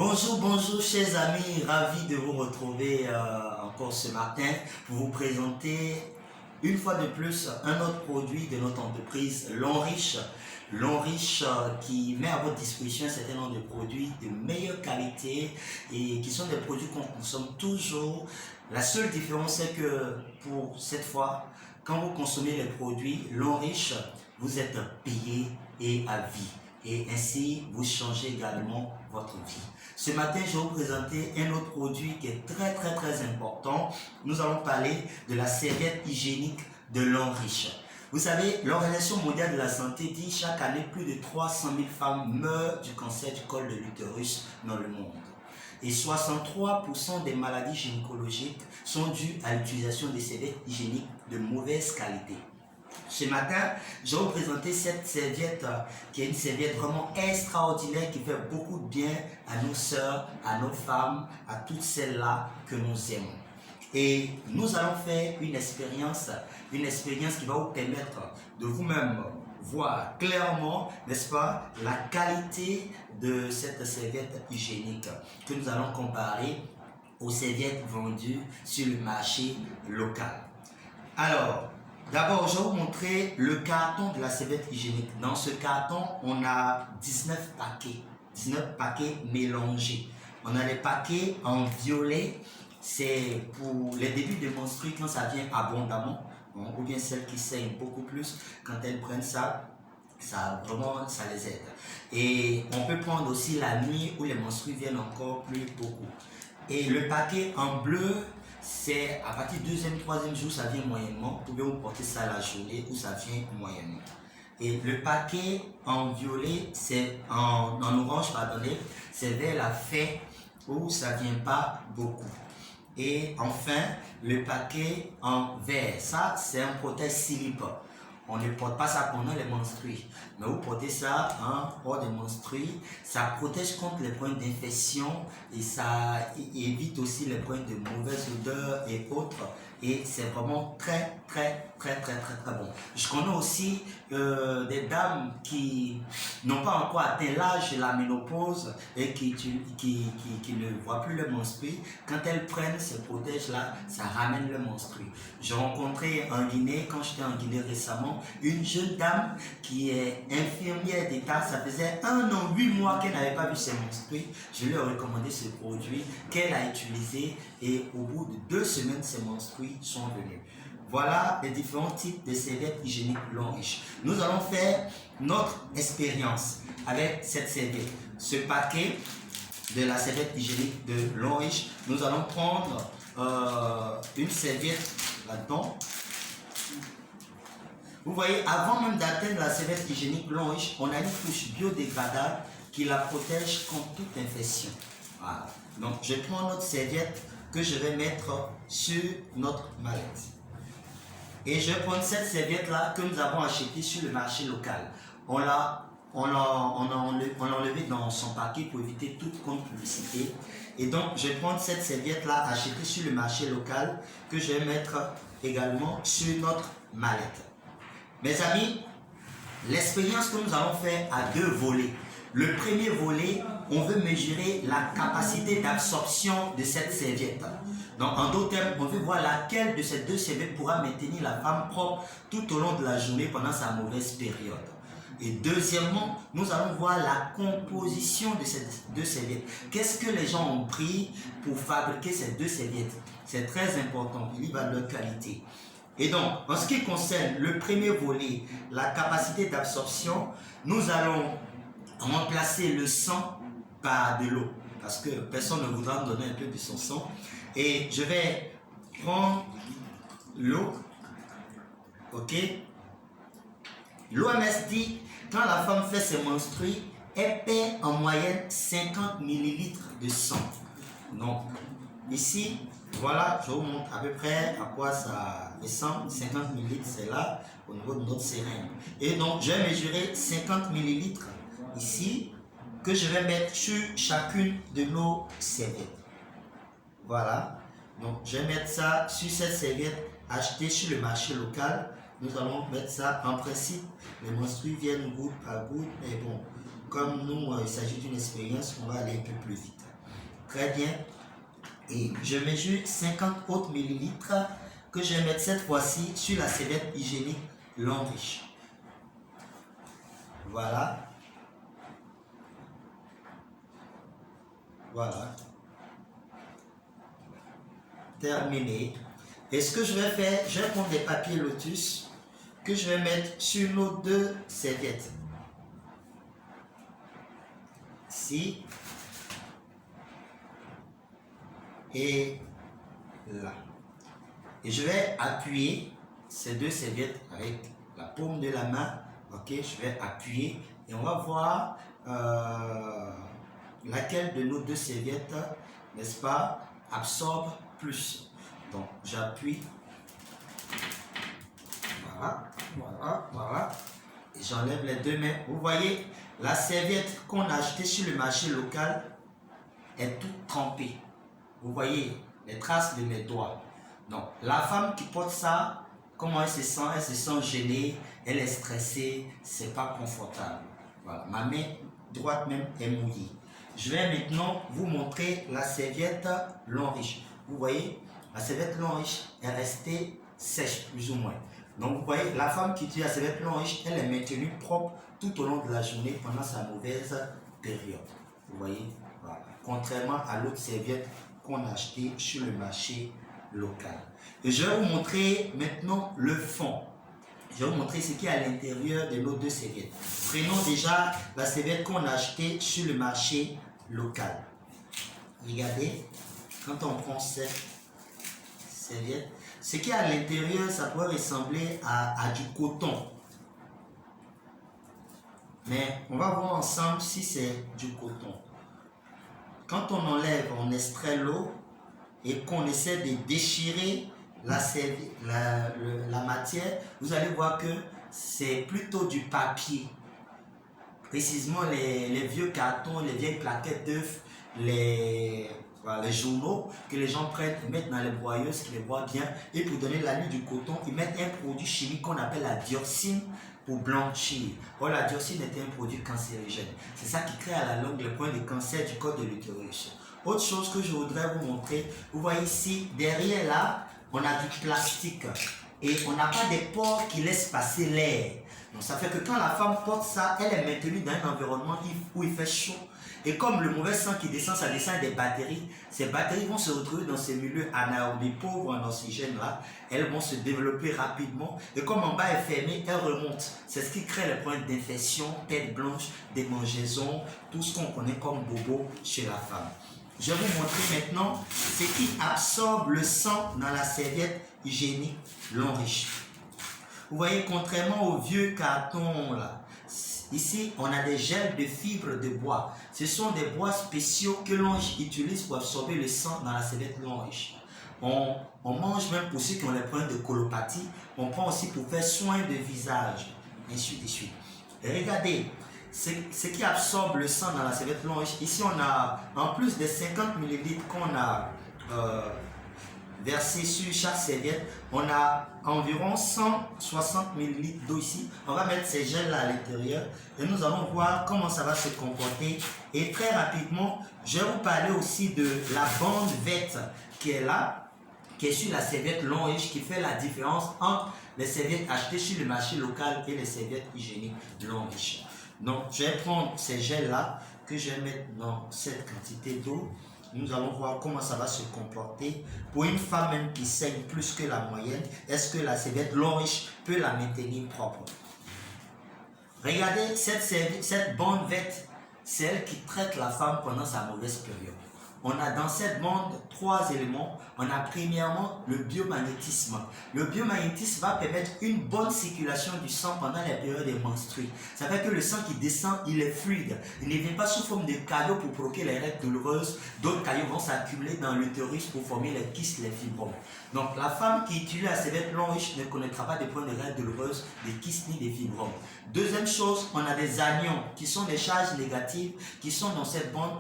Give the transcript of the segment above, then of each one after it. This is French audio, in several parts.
Bonjour, bonjour chers amis, ravi de vous retrouver encore ce matin pour vous présenter une fois de plus un autre produit de notre entreprise, L'Enriche. L'Enriche qui met à votre disposition un certain nombre de produits de meilleure qualité et qui sont des produits qu'on consomme toujours. La seule différence c'est que pour cette fois, quand vous consommez les produits L'Enriche, vous êtes payé et à vie. Et ainsi, vous changez également votre vie. Ce matin, je vais vous présenter un autre produit qui est très important. Nous allons parler de la serviette hygiénique de L'Enriche. Vous savez, l'Organisation mondiale de la santé dit chaque année plus de 300 000 femmes meurent du cancer du col de l'utérus dans le monde. Et 63% des maladies gynécologiques sont dues à l'utilisation des serviettes hygiéniques de mauvaise qualité. Ce matin, je vais vous présenter cette serviette qui est une serviette vraiment extraordinaire qui fait beaucoup de bien à nos sœurs, à nos femmes, à toutes celles-là que nous aimons. Et nous allons faire une expérience qui va vous permettre de vous-même voir clairement, n'est-ce pas, la qualité de cette serviette hygiénique que nous allons comparer aux serviettes vendues sur le marché local. Alors, d'abord, je vais vous montrer le carton de la serviette hygiénique. Dans ce carton, on a 19 paquets mélangés. On a les paquets en violet, c'est pour les débuts de menstrues quand ça vient abondamment, ou bien celles qui saignent beaucoup plus, quand elles prennent ça, ça les aide. Et on peut prendre aussi la nuit où les menstrues viennent encore plus beaucoup. Et le paquet en bleu, c'est à partir du deuxième, troisième jour, ça vient moyennement. Vous pouvez vous porter ça la journée où ça vient moyennement. Et le paquet en violet, c'est en orange, pardonnez, c'est vers la fin où ça vient pas beaucoup. Et enfin, le paquet en vert, ça c'est un protège-slip. On ne porte pas ça pendant les menstrues, mais vous portez ça hors des menstrues. Ça protège contre les problèmes d'infection et ça évite aussi les problèmes de mauvaise odeur et autres. Et c'est vraiment très bon. Je connais aussi des dames qui n'ont pas encore atteint l'âge de la ménopause et qui ne voient plus le menstru. Quand elles prennent ces protèges-là, ça ramène le menstru. J'ai rencontré en Guinée, quand j'étais en Guinée récemment, une jeune dame qui est infirmière d'État. Ça faisait 1 an, 8 mois qu'elle n'avait pas vu ses menstrues. Je lui ai recommandé ce produit qu'elle a utilisé et au bout de 2 semaines, ses menstrues sont venus. Voilà les différents types de serviettes hygiéniques L'Enriche. Nous allons faire notre expérience avec cette serviette. Ce paquet de la serviette hygiénique de L'Enriche, nous allons prendre une serviette là-dedans. Vous voyez, avant même d'atteindre la serviette hygiénique L'Enriche, on a une couche biodégradable qui la protège contre toute infection. Voilà. Donc, je prends notre serviette que je vais mettre sur notre mallette. Et je vais prendre cette serviette-là que nous avons achetée sur le marché local. On l'a enlevé dans son paquet pour éviter toute publicité. Et donc, je vais prendre cette serviette-là achetée sur le marché local que je vais mettre également sur notre mallette. Mes amis, l'expérience que nous allons faire a 2 volets. Le premier volet, on veut mesurer la capacité d'absorption de cette serviette. Donc, en d'autres termes, on veut voir laquelle de ces 2 serviettes pourra maintenir la femme propre tout au long de la journée pendant sa mauvaise période. Et deuxièmement, nous allons voir la composition de ces 2 serviettes. Qu'est-ce que les gens ont pris pour fabriquer ces 2 serviettes? C'est très important, il y va de leur qualité. Et donc, en ce qui concerne le premier volet, la capacité d'absorption, nous allons remplacer le sang par de l'eau. Parce que personne ne voudra me donner un peu de son sang. Et je vais prendre l'eau. Ok? L'OMS dit, quand la femme fait ses menstrues, elle perd en moyenne 50 ml de sang. Donc, ici, voilà, je vous montre à peu près à quoi ça ressemble. 50 ml, c'est là, au niveau de notre seringue. Et donc, je vais mesurer 50 ml ici, que je vais mettre sur chacune de nos serviettes. Voilà. Donc, je vais mettre ça sur cette serviette achetée sur le marché local. Nous allons mettre ça en principe. Les menstrues viennent goutte par goutte. Mais bon, comme nous, il s'agit d'une expérience, on va aller un peu plus vite. Très bien. Et je mesure 50 autres millilitres que je vais mettre cette fois-ci sur la serviette hygiénique Lanriche. Voilà. Voilà. Terminé. Et ce que je vais faire, je vais prendre des papiers lotus que je vais mettre sur nos deux serviettes. Ici. Et là. Et je vais appuyer ces deux serviettes avec la paume de la main. Ok, je vais appuyer et on va voir laquelle de nos deux serviettes, n'est-ce pas, absorbe plus. Donc j'appuie. Voilà, voilà, voilà. Et j'enlève les deux mains. Vous voyez, la serviette qu'on a achetée sur le marché local est toute trempée. Vous voyez les traces de mes doigts. Donc, la femme qui porte ça, comment elle se sent? Elle se sent gênée, elle est stressée, c'est pas confortable. Voilà, ma main droite même est mouillée. Je vais maintenant vous montrer la serviette Lanriche. Vous voyez, la serviette Lanriche est restée sèche, plus ou moins. Donc, vous voyez, la femme qui utilise la serviette Lanriche, elle est maintenue propre tout au long de la journée pendant sa mauvaise période. Vous voyez, voilà. Contrairement à l'autre serviette qu'on a acheté sur le marché local. Et je vais vous montrer maintenant le fond. Je vais vous montrer ce qui est à l'intérieur de nos deux serviettes. Prenons déjà la serviette qu'on a achetée sur le marché local. Regardez, quand on prend cette serviette, ce qui est à l'intérieur, ça pourrait ressembler à du coton. Mais on va voir ensemble si c'est du coton. Quand on enlève, on extrait l'eau et qu'on essaie de déchirer la matière, vous allez voir que c'est plutôt du papier. Précisément les vieux cartons, les vieilles plaquettes d'œufs, les journaux que les gens prennent, ils mettent dans les broyeuses, qui les broient bien. Et pour donner l'allure du coton, ils mettent un produit chimique qu'on appelle la dioxine pour blanchir. Or, la dioxine est un produit cancérigène. C'est ça qui crée à la longue le point de cancer du col de l'utérus. Autre chose que je voudrais vous montrer, vous voyez ici, derrière là, on a du plastique et on n'a pas des pores qui laissent passer l'air. Donc ça fait que quand la femme porte ça, elle est maintenue dans un environnement où il fait chaud. Et comme le mauvais sang qui descend, ça descend des batteries. Ces batteries vont se retrouver dans ces milieux anaérobes, pauvres en oxygène là. Elles vont se développer rapidement. Et comme en bas est fermé, elles remontent. C'est ce qui crée les points d'infection, tête blanche, démangeaisons, tout ce qu'on connaît comme bobo chez la femme. Je vais vous montrer maintenant ce qui absorbe le sang dans la serviette hygiénique Lanriche. Vous voyez, contrairement aux vieux cartons là, ici on a des gels de fibres de bois. Ce sont des bois spéciaux que l'on utilise pour absorber le sang dans la serviette Lanriche. On mange même pour ceux qui ont les problèmes de colopathie. On prend aussi pour faire soin de visage, ainsi de suite. Et regardez, ce qui absorbe le sang dans la serviette Lanriche. Ici, on a, en plus des 50 ml qu'on a versé sur chaque serviette, on a environ 160 ml d'eau ici. On va mettre ces gels-là à l'intérieur et nous allons voir comment ça va se comporter. Et très rapidement, je vais vous parler aussi de la bande verte qui est là, qui est sur la serviette Lanriche, qui fait la différence entre les serviettes achetées sur le marché local et les serviettes hygiéniques Lanriche. Donc, je vais prendre ces gels-là que je vais mettre dans cette quantité d'eau. Nous allons voir comment ça va se comporter. Pour une femme même qui saigne plus que la moyenne, est-ce que la serviette Lanriche peut la maintenir propre? Regardez, cette bande verte, c'est elle qui traite la femme pendant sa mauvaise période. On a dans cette bande 3 éléments. On a premièrement le biomagnétisme. Le biomagnétisme va permettre une bonne circulation du sang pendant les périodes des menstrues. Ça fait que le sang qui descend, il est fluide. Il ne vient pas sous forme de caillots pour provoquer les règles douloureuses. D'autres caillots vont s'accumuler dans l'utérus pour former les kystes, les fibromes. Donc la femme qui utilise la serviette Lanriche ne connaîtra pas de problèmes de règles douloureuses, des kystes ni des fibromes. Deuxième chose, on a des anions qui sont des charges négatives qui sont dans cette bande.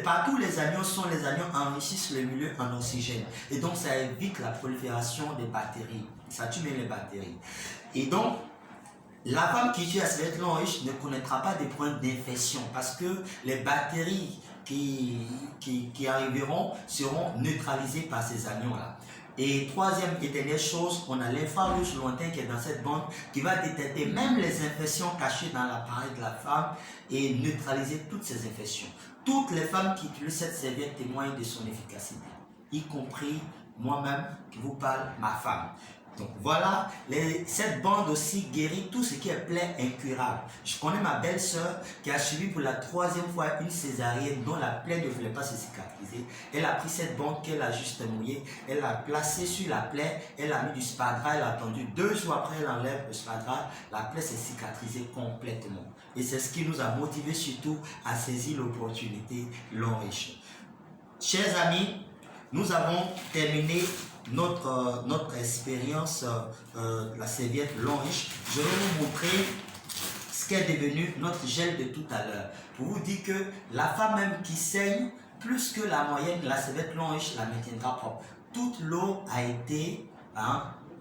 Partout les anions enrichissent le milieu en oxygène. Et donc ça évite la prolifération des bactéries. Ça tue même les bactéries. Et donc, la femme qui utilise la serviette Lanriche ne connaîtra pas des problèmes d'infection parce que les bactéries qui arriveront seront neutralisés par ces anions-là. Et troisième et dernière chose, on a l'infrarouge lointain qui est dans cette bande qui va détecter même les infections cachées dans l'appareil de la femme et neutraliser toutes ces infections. Toutes les femmes qui utilisent cette serviette témoignent de son efficacité, y compris moi-même qui vous parle, ma femme. Donc voilà, cette bande aussi guérit tout ce qui est plaie incurable. Je connais ma belle-sœur qui a subi pour la 3e fois une césarienne dont la plaie ne voulait pas se cicatriser. Elle a pris cette bande qu'elle a juste mouillée, elle l'a placée sur la plaie, elle a mis du sparadrap, elle a attendu 2 jours après, elle enlève le sparadrap, la plaie s'est cicatrisée complètement. Et c'est ce qui nous a motivés surtout à saisir l'opportunité long riche. Chers amis, nous avons terminé notre expérience la serviette long riche. Je vais vous montrer ce qu'est devenu notre gel de tout à l'heure. Pour vous dire que la femme même qui saigne plus que la moyenne, la serviette long riche la maintiendra propre. Toute l'eau a été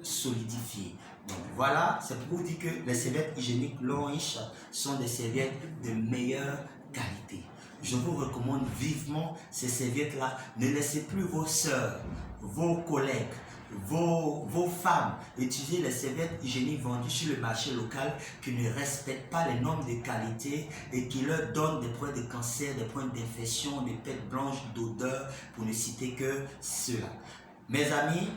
solidifiée. Donc voilà, c'est pour vous dire que les serviettes hygiéniques long riche sont des serviettes de meilleure qualité. Je vous recommande vivement ces serviettes-là. Ne laissez plus vos sœurs, vos collègues, vos femmes utiliser les serviettes hygiéniques vendues sur le marché local qui ne respectent pas les normes de qualité et qui leur donnent des problèmes de cancer, des problèmes d'infection, des pètes blanches, d'odeur, pour ne citer que cela. Mes amis,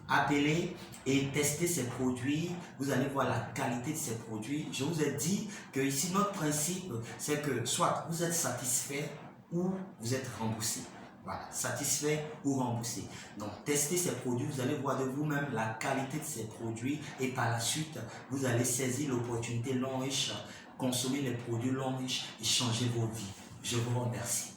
appelez et testez ces produits, vous allez voir la qualité de ces produits. Je vous ai dit que ici notre principe c'est que soit vous êtes satisfait ou vous êtes remboursé. Voilà, satisfait ou remboursé. Donc testez ces produits, vous allez voir de vous-même la qualité de ces produits et par la suite vous allez saisir l'opportunité long riche, consommer les produits long riches et changer vos vies. Je vous remercie.